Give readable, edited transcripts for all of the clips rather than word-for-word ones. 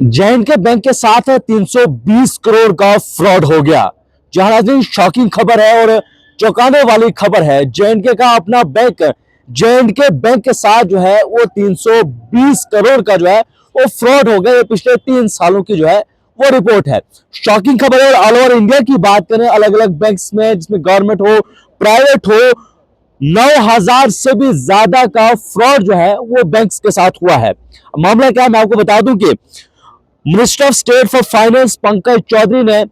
J&K bank के साथ 320 करोड़ का फ्रॉड हो गया। जहां नाज़रीन शॉकिंग खबर है और चौंकाने वाली खबर है। जे.एंड.के का अपना बैंक जे.एंड.के बैंक के साथ जो है वो 320 करोड़ का जो है वो फ्रॉड हो गया। ये पिछले 3 सालों की जो है वो रिपोर्ट है। शॉकिंग खबर है। ऑल ओवर इंडिया की बात करें, अलग अलग बैंक्स में, जिसमें गवर्नमेंट हो, प्राइवेट हो, 9,000 से भी ज्यादा का फ्रॉड जो है वो बैंक्स के साथ हुआ है। मामला क्या है, मैं आपको बता दूं कि minister of state for finance Pankaj Chaudhary ने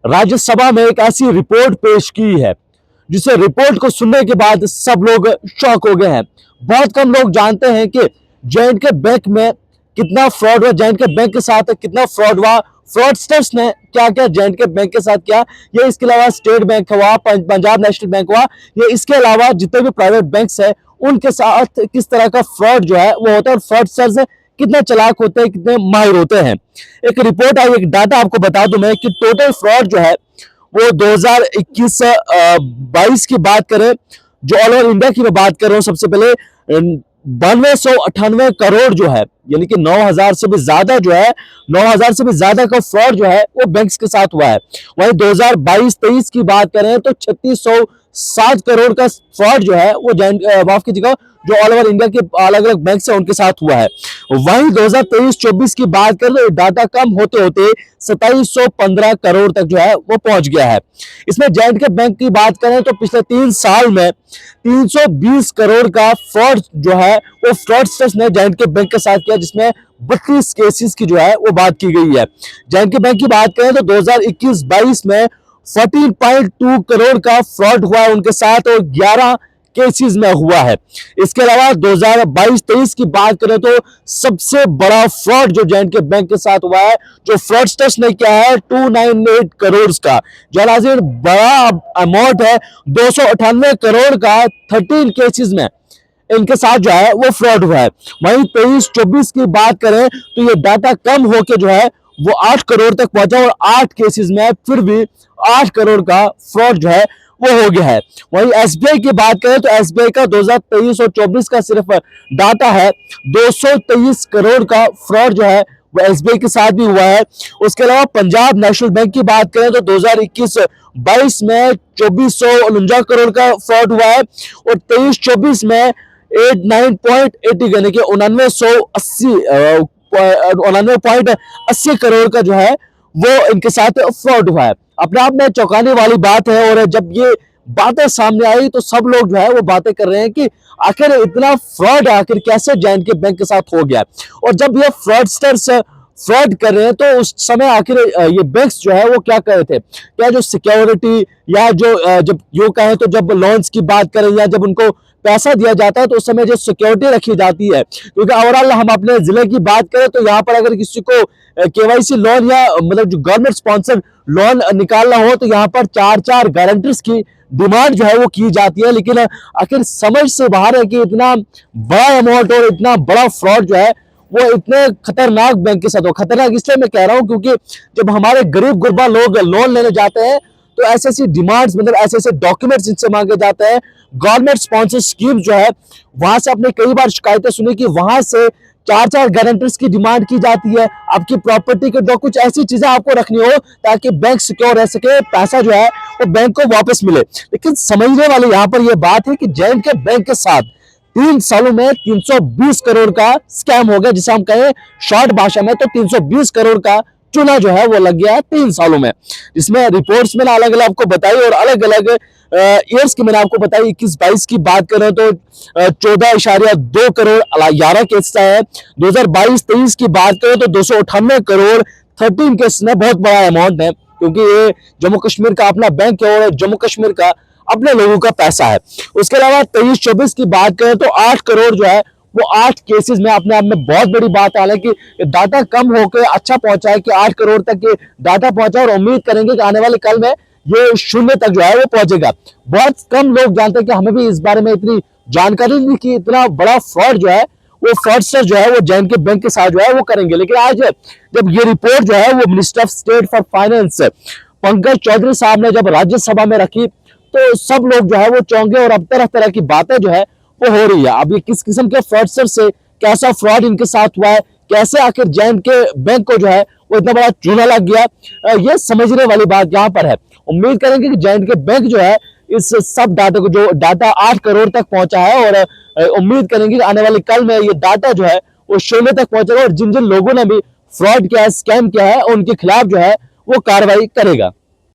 राज्यसभा में एक ऐसी रिपोर्ट पेश की है जिसे रिपोर्ट को सुनने के बाद सब लोग शॉक हो गए हैं। बहुत कम लोग जानते हैं कि जे.एंड.के बैंक में कितना फ्रॉड हुआ, जे.एंड.के बैंक के साथ कितना फ्रॉड हुआ, फ्रॉडस्टर्स ने क्या क्या जे.एंड.के बैंक के साथ किया। ये इसके अलावा स्टेट बैंक हुआ, पंजाब नेशनल बैंक हुआ, ये इसके अलावा जितने भी प्राइवेट बैंक्स है उनके साथ किस तरह का फ्रॉड जो है वो होता है और फ्रॉडस्टर्स कितने चालाक होते हैं, कितने माहिर होते हैं। एक रिपोर्ट आई, एक डाटा आपको बता दूं मैं कि टोटल फ्रॉड जो है वो 2021-22 की बात करें, जो ऑल ओवर इंडिया की मैं बात कर रहा हूं, सबसे पहले 9298 करोड़ जो है, यानी कि 9,000 से भी ज्यादा जो है, 9,000 से भी ज्यादा का फ्रॉड जो है वो बैंक्स के साथ हुआ है। वहीं 2022-23 की बात करें तो 3607 करोड़ का फ्रॉड जो है वो माफ कीजिएगा, जो ऑल ओवर इंडिया के अलग अलग बैंक है उनके साथ हुआ है। वहीं 2023-24 की बात करें तो डाटा कम होते होते 2715 करोड़ तक जो है वो पहुंच गया है। इसमें जे.एंड.के बैंक की बात करें तो पिछले 3 साल में 320 करोड़ का फ्रॉड जो है वो फ्रॉडस्टर्स ने जे.एंड.के बैंक के साथ किया, जिसमें 32 केसेस की जो है वो बात की गई है। जे.एंड.के बैंक की बात करें तो 2021-22 में 14.2 करोड़ का फ्रॉड हुआ है उनके साथ और 11 केसेस में हुआ है। इसके अलावा 2022-23 की बात करें तो सबसे बड़ा फ्रॉड जो जे.एंड.के बैंक के साथ हुआ है, जो फ्रॉडस्टर्स ने किया है 298 करोड़ का, जो नाज़रीन बड़ा अमाउंट है, 298 करोड़ का 13 केसेस में इनके साथ जो है वो फ्रॉड हुआ है। वहीं 23-24 की बात करें तो ये डाटा कम होके जो है वो 8 करोड़ तक पहुंचा और 8 केसेस में फिर भी 8 करोड़ का फ्रॉड जो है वो हो गया है। वहीं एसबीआई की बात करें तो एसबीआई का 2023 और 24 का सिर्फ डाटा है, 223 करोड़ का फ्रॉड जो है वो एसबीआई के साथ भी हुआ है। उसके अलावा पंजाब नेशनल बैंक की बात करें तो 2021-22 में 2449 करोड़ का फ्रॉड हुआ है और 23-24 में 89.80 यानी कि 99.80 करोड़ का जो है वो इनके साथ फ्रॉड हुआ है। अपने आप में चौंकाने वाली बात है और जब ये बातें सामने आई तो सब लोग जो है वो बातें कर रहे हैं कि आखिर इतना फ्रॉड आखिर कैसे जे.एंड.के बैंक के साथ हो गया। और जब ये फ्रॉडस्टर्स फ्रॉड कर रहे हैं तो उस समय आखिर ये बैंक्स जो है वो क्या कर रहे थे, क्या जो सिक्योरिटी या जो जब यूं कहें तो जब लोन्स की बात करें या जब उनको पैसा दिया जाता है तो उस समय जो सिक्योरिटी रखी जाती है, क्योंकि ओवरऑल हम अपने जिले की बात करें तो यहाँ पर अगर किसी को केवाईसी लोन या मतलब जो गवर्नमेंट स्पॉन्सर्ड लोन निकालना हो तो यहाँ पर 4-4 गारंटर्स की डिमांड जो है वो की जाती है। लेकिन आखिर समझ से बाहर है कि इतना बड़ा अमाउंट और इतना बड़ा फ्रॉड जो है वो इतने खतरनाक बैंक के साथ हो। खतरनाक इसलिए मैं कह रहा हूं क्योंकि जब हमारे गरीब गुरबा लोग लोन लेने जाते हैं तो ऐसे ऐसी डिमांड्स, मतलब ऐसे ऐसे डॉक्यूमेंट्स इनसे मांगे जाते हैं। गवर्नमेंट स्पॉन्सर स्कीम जो है वहां से आपने कई बार शिकायतें सुनी कि वहां से 4-4 गारंटर्स की डिमांड की जाती है, आपकी प्रॉपर्टी के, जो कुछ ऐसी चीजें आपको रखनी हो ताकि बैंक सिक्योर रह सके, पैसा जो है वो बैंक को वापस मिले। लेकिन समझने वाली यहाँ पर यह बात है कि जे.एंड.के बैंक के साथ 3 सालों में 320 करोड़ का स्कैम हो गया, जिसे हम कहें शॉर्ट भाषा में तो 320 करोड़ का चूना जो है वो लग गया है 3 सालों में। जिसमें रिपोर्ट्स मैंने अलग अलग आपको बताई और अलग अलग ईयर्स की मैंने आपको बताई। 21-22 की बात करें तो 14.2 करोड़ 11 केस है। 2022-23 की बात करें तो 298 करोड़ 13 केस है। बहुत बड़ा अमाउंट है क्योंकि ये जम्मू कश्मीर का अपना बैंक है और जम्मू कश्मीर का अपने लोगों का पैसा है। उसके अलावा 23-24 की बात करें तो 8 करोड़ जो है वो 8 केसेस में अपने आप में बहुत बड़ी बात है। हालांकि डाटा कम होकर अच्छा पहुंचा है कि 8 करोड़ तक ये डाटा पहुंचा और उम्मीद करेंगे कि आने वाले कल में ये 0 तक जो है वो पहुंचेगा। बहुत कम लोग जानते हैं कि हमें भी इस बारे में इतनी जानकारी नहीं कि इतना बड़ा फ्रॉड जो है वो फ्रॉडस्टर जो है वो जे.एंड.के बैंक के साथ जो है वो करेंगे। लेकिन आज जब ये रिपोर्ट जो है वो minister of state for finance Pankaj Chaudhary साहब ने जब राज्यसभा में रखी तो सब लोग जो है वो चौंके और अब तरह तरह की बातें जो है वो हो रही है। अब ये किस किस्म के फ्रॉडस्टर से कैसा फ्रॉड इनके साथ हुआ है, कैसे आखिर जैन के बैंक को जो है वो इतना बड़ा चूना लग गया, ये समझने वाली बात यहाँ पर है। उम्मीद करेंगे कि जैन के बैंक जो है इस सब डाटा को, जो डाटा 8 करोड़ तक पहुंचा है, और उम्मीद करेंगे कि आने वाले कल में ये डाटा जो है वो शोले तक पहुंचेगा और जिन जिन लोगों ने भी फ्रॉड किया है, स्कैम किया है, उनके खिलाफ जो है वो कार्रवाई करेगा।